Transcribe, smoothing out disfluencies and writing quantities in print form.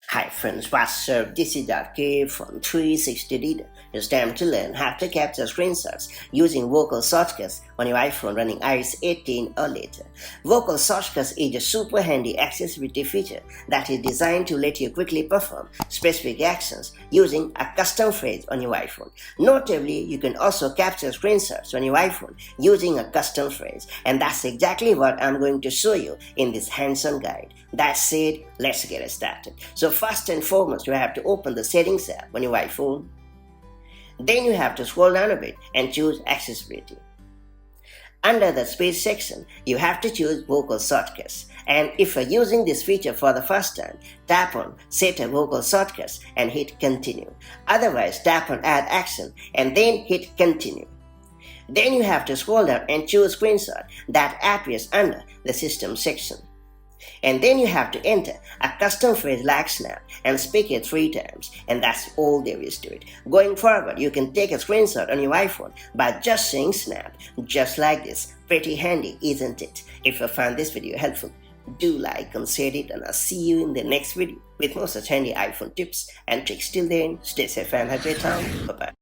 Hi friends, what's up? This is K from 360 Reader. It's time to learn how to capture screenshots using vocal shortcuts on your iPhone running iOS 18 or later. Vocal shortcuts is a super handy accessibility feature that is designed to let you quickly perform specific actions using a custom phrase on your iPhone. Notably, you can also capture screenshots on your iPhone using a custom phrase, and that's exactly what I'm going to show you in this hands-on guide. That said, let's get started. So first and foremost, you have to open the Settings app on your iPhone. Then you have to scroll down a bit and choose Accessibility. Under the Space section, you have to choose Vocal Shortcuts. And if you're using this feature for the first time, tap on Set a Vocal Shortcuts and hit Continue. Otherwise, tap on Add Action and then hit Continue. Then you have to scroll down and choose Screenshot that appears under the System section. And then you have to enter a custom phrase like snap and speak it 3 times, and that's all there is to it. Going forward, you can take a screenshot on your iPhone by just saying snap, just like this. Pretty handy, isn't it? If you found this video helpful, do like and share it, and I'll see you in the next video with more such handy iPhone tips and tricks. Till then, stay safe and have a great time. Bye-bye.